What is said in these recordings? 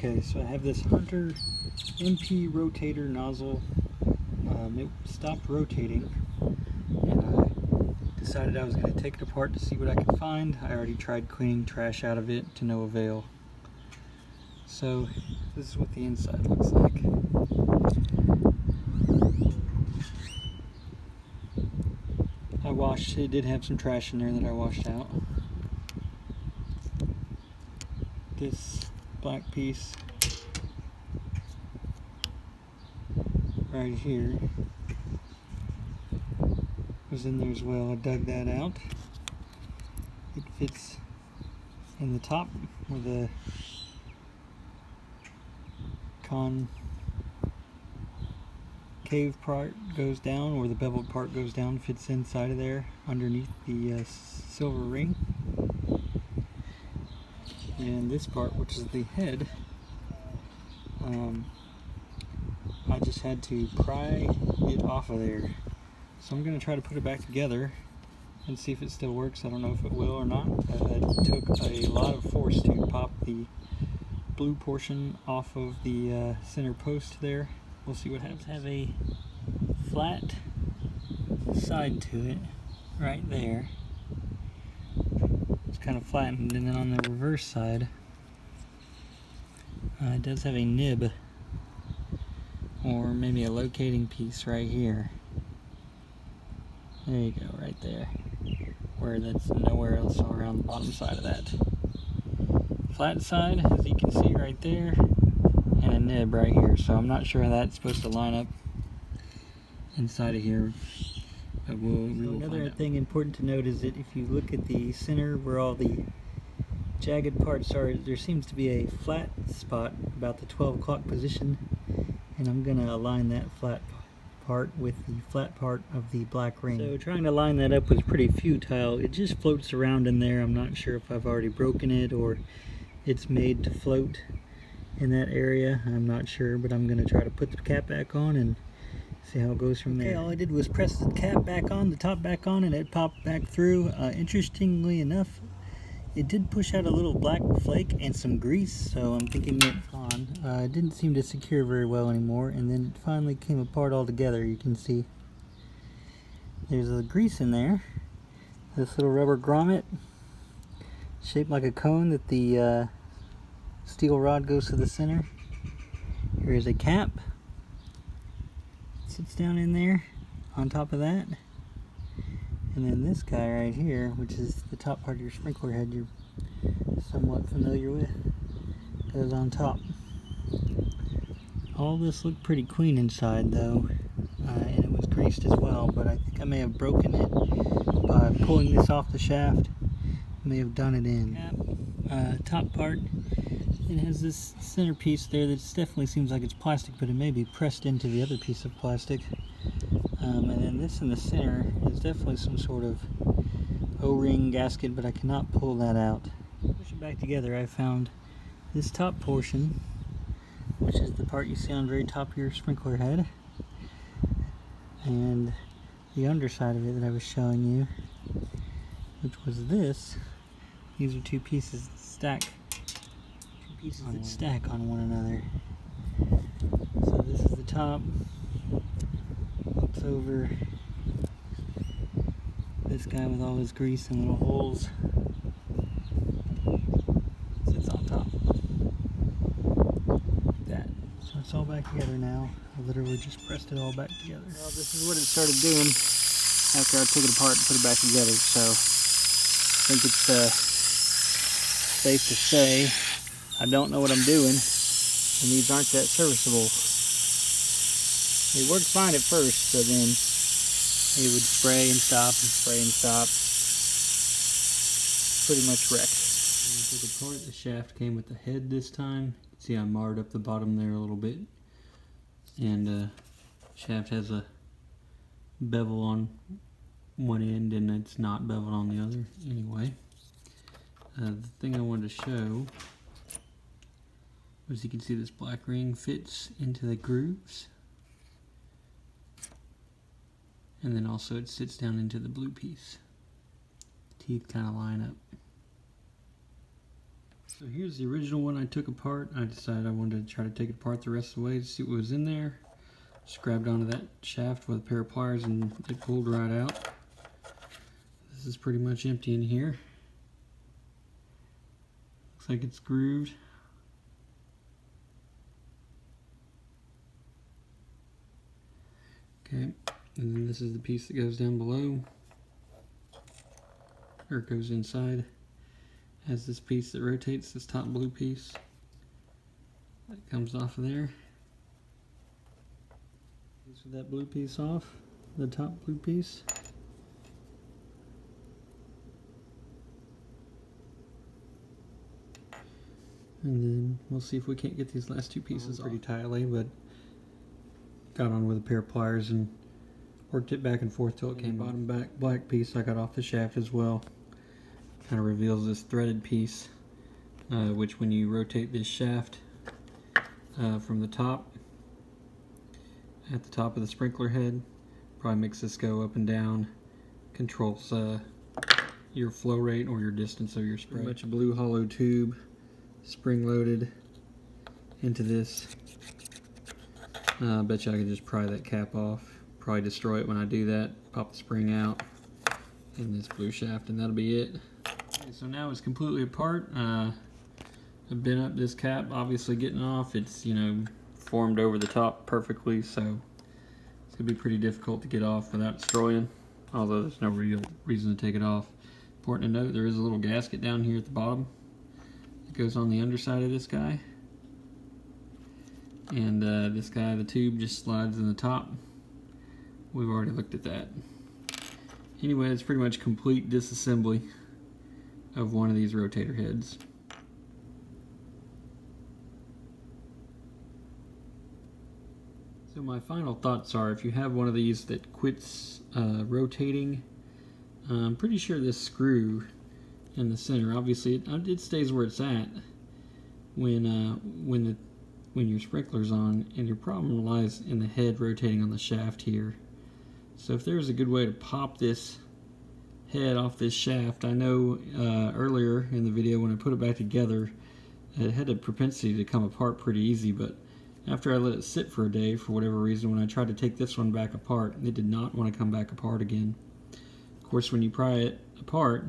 Okay, so I have this Hunter MP rotator nozzle. It stopped rotating, and I decided I was going to take it apart to see what I could find. I already tried cleaning trash out of it to no avail. So this is what the inside looks like. I washed it. It did have some trash in there that I washed out. This black piece right here was in there as well. I dug that out. It fits in the top where the concave part goes down, or the beveled part goes down, fits inside of there underneath the silver ring. And this part, which is the head, I just had to pry it off of there. So I'm going to try to put it back together and see if it still works. I don't know if it will or not. It took a lot of force to pop the blue portion off of the center post there. We'll see what happens. Have a flat side to it right there. It's kind of flattened, and then on the reverse side it does have a nib, or maybe a locating piece right here. There you go, right there, where that's nowhere else around the bottom side of that. Flat side, as you can see right there, and a nib right here. So I'm not sure how that's supposed to line up inside of here, but we will find out. Another thing important to note is that if you look at the center where all the jagged parts are, there seems to be a flat spot about the 12 o'clock position, and I'm going to align that flat part with the flat part of the black ring. So trying to line that up was pretty futile. It just floats around in there. I'm not sure if I've already broken it or it's made to float in that area. I'm not sure, but I'm going to try to put the cap back on and see how it goes from there. Okay, all I did was press the cap back on, the top back on, and it popped back through. Interestingly enough, it did push out a little black flake and some grease, so I'm thinking it's on. It didn't seem to secure very well anymore, and then it finally came apart altogether. You can see there's a grease in there. This little rubber grommet shaped like a cone that the steel rod goes to the center. Here is a cap. It sits down in there on top of that. And then this guy right here, which is the top part of your sprinkler head you're somewhat familiar with, goes on top. All this looked pretty clean inside though, and it was greased as well, but I think I may have broken it by pulling this off the shaft. May have done it in. Top part, it has this centerpiece there that definitely seems like it's plastic, but it may be pressed into the other piece of plastic. And then this in the center is definitely some sort of O-ring gasket, but I cannot pull that out. Push it back together, I found this top portion, which is the part you see on the very top of your sprinkler head, and the underside of it that I was showing you, which was this. These are two pieces that stack on one another. So this is the top. Looks over this guy with all his grease and little holes. Sits on top. Like that. So it's all back together now. I literally just pressed it all back together. Well, this is what it started doing after I took it apart and put it back together. So I think it's safe to say I don't know what I'm doing, and these aren't that serviceable. It worked fine at first, but then it would spray and stop and spray and stop. Pretty much wrecked. When I took it apart, the shaft came with the head this time. You can see I marred up the bottom there a little bit. And the shaft has a bevel on one end, and it's not beveled on the other anyway. The thing I wanted to show was, you can see this black ring fits into the grooves, and then also it sits down into the blue piece. The teeth kind of line up. So here's the original one I took apart. I decided I wanted to try to take it apart the rest of the way to see what was in there. Just grabbed onto that shaft with a pair of pliers and it pulled right out. This is pretty much empty in here. Looks like it's grooved. Okay, and then this is the piece that goes down below, or it goes inside. Has this piece that rotates, this top blue piece that comes off of there. With that blue piece off, the top blue piece. And then we'll see if we can't get these last two pieces pretty tightly, but got on with a pair of pliers and worked it back and forth till it came off. Bottom back black piece I got off the shaft as well. Kind of reveals this threaded piece, which when you rotate this shaft from the top, at the top of the sprinkler head, probably makes this go up and down, controls your flow rate or your distance of your spray. Pretty much a blue hollow tube, spring loaded into this. I bet you I could just pry that cap off, probably destroy it when I do that, pop the spring out in this blue shaft, and that'll be it. Okay, so now it's completely apart. I've bent up this cap, obviously getting off. It's, you know, formed over the top perfectly, so it's gonna be pretty difficult to get off without destroying, although there's no real reason to take it off. Important to note, there is a little gasket down here at the bottom that goes on the underside of this guy, and this guy, the tube just slides in the top. We've already looked at that. Anyway, it's pretty much complete disassembly of one of these rotator heads. So my final thoughts are, if you have one of these that quits rotating, I'm pretty sure this screw in the center, obviously it stays where it's at when your sprinkler's on, and your problem lies in the head rotating on the shaft here. So if there's a good way to pop this head off this shaft, I know earlier in the video when I put it back together, it had a propensity to come apart pretty easy, but after I let it sit for a day, for whatever reason, when I tried to take this one back apart, it did not want to come back apart again. Of course, when you pry it apart,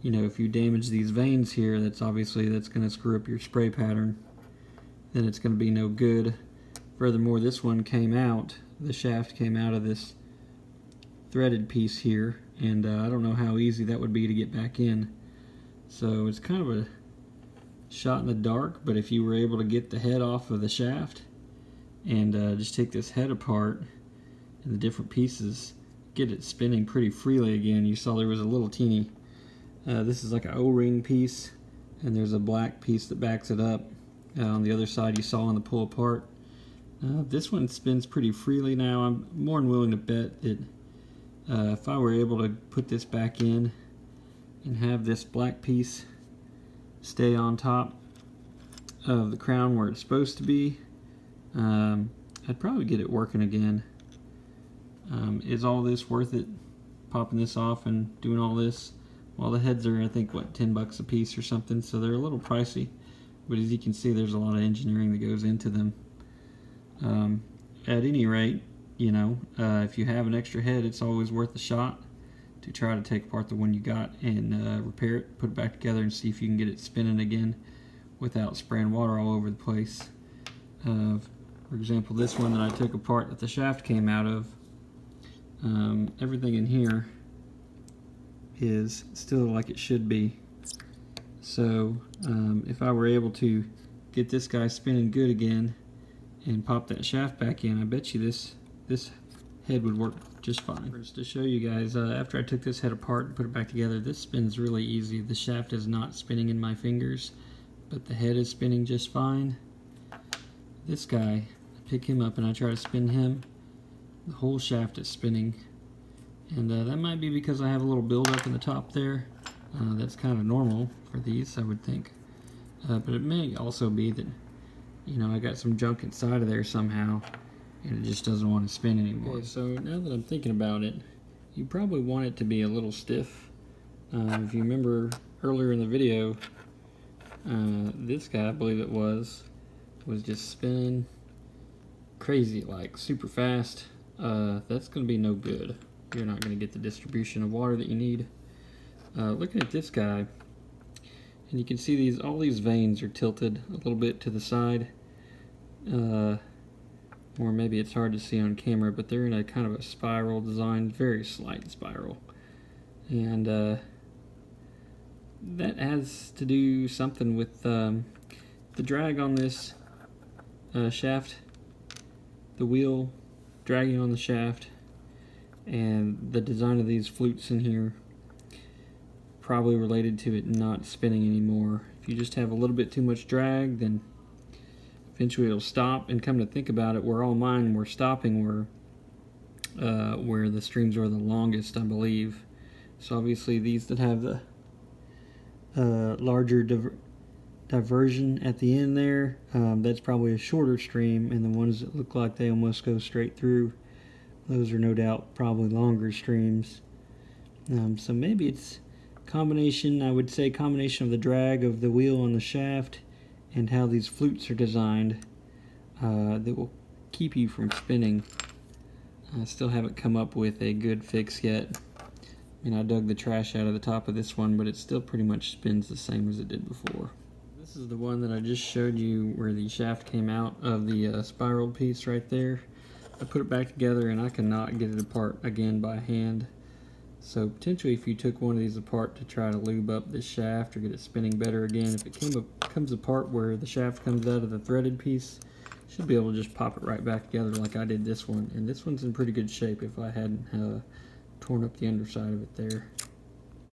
you know, if you damage these veins here, that's going to screw up your spray pattern. Then it's going to be no good. Furthermore, this one came out, the shaft came out of this threaded piece here, and I don't know how easy that would be to get back in. So it's kind of a shot in the dark, but if you were able to get the head off of the shaft and just take this head apart and the different pieces, get it spinning pretty freely again. You saw there was a little teeny, this is like an O-ring piece, and there's a black piece that backs it up. On the other side you saw on the pull apart. This one spins pretty freely now. I'm more than willing to bet that if I were able to put this back in and have this black piece stay on top of the crown where it's supposed to be, I'd probably get it working again. Is all this worth it, popping this off and doing all this? Well, the heads are, I think, what, 10 bucks a piece or something, so they're a little pricey, but as you can see, there's a lot of engineering that goes into them. At any rate, you know, if you have an extra head, it's always worth a shot to try to take apart the one you got and repair it, put it back together, and see if you can get it spinning again without spraying water all over the place. For example, this one that I took apart that the shaft came out of, everything in here is still like it should be. So if I were able to get this guy spinning good again and pop that shaft back in, I bet you this head would work just fine. Just to show you guys, after I took this head apart and put it back together, this spins really easy. The shaft is not spinning in my fingers, but the head is spinning just fine. This guy, I pick him up and I try to spin him, the whole shaft is spinning. And that might be because I have a little buildup in the top there. That's kind of normal for these, I would think. But it may also be that, you know, I got some junk inside of there somehow, and it just doesn't want to spin anymore. Okay, so now that I'm thinking about it, you probably want it to be a little stiff. If you remember earlier in the video, This guy, I believe it was just spinning crazy, like super fast. That's going to be no good. You're not going to get the distribution of water that you need. Looking at this guy, and you can see all these vanes are tilted a little bit to the side. Or maybe it's hard to see on camera, but they're in a kind of a spiral design, very slight spiral. And that has to do something with the drag on this shaft, the wheel dragging on the shaft, and the design of these flutes in here, probably related to it not spinning anymore. If you just have a little bit too much drag, then eventually it'll stop. And come to think about it, where all mine were stopping were where the streams were the longest, I believe. So obviously these that have the larger diversion at the end there, that's probably a shorter stream, and the ones that look like they almost go straight through, those are no doubt probably longer streams. So maybe it's combination, I would say combination of the drag of the wheel on the shaft and how these flutes are designed that will keep you from spinning. I still haven't come up with a good fix yet. I mean, I dug the trash out of the top of this one, but it still pretty much spins the same as it did before. This is the one that I just showed you where the shaft came out of the spiral piece right there. I put it back together and I cannot get it apart again by hand. So potentially if you took one of these apart to try to lube up this shaft or get it spinning better again, if it comes apart where the shaft comes out of the threaded piece, you should be able to just pop it right back together like I did this one. And this one's in pretty good shape if I hadn't torn up the underside of it there.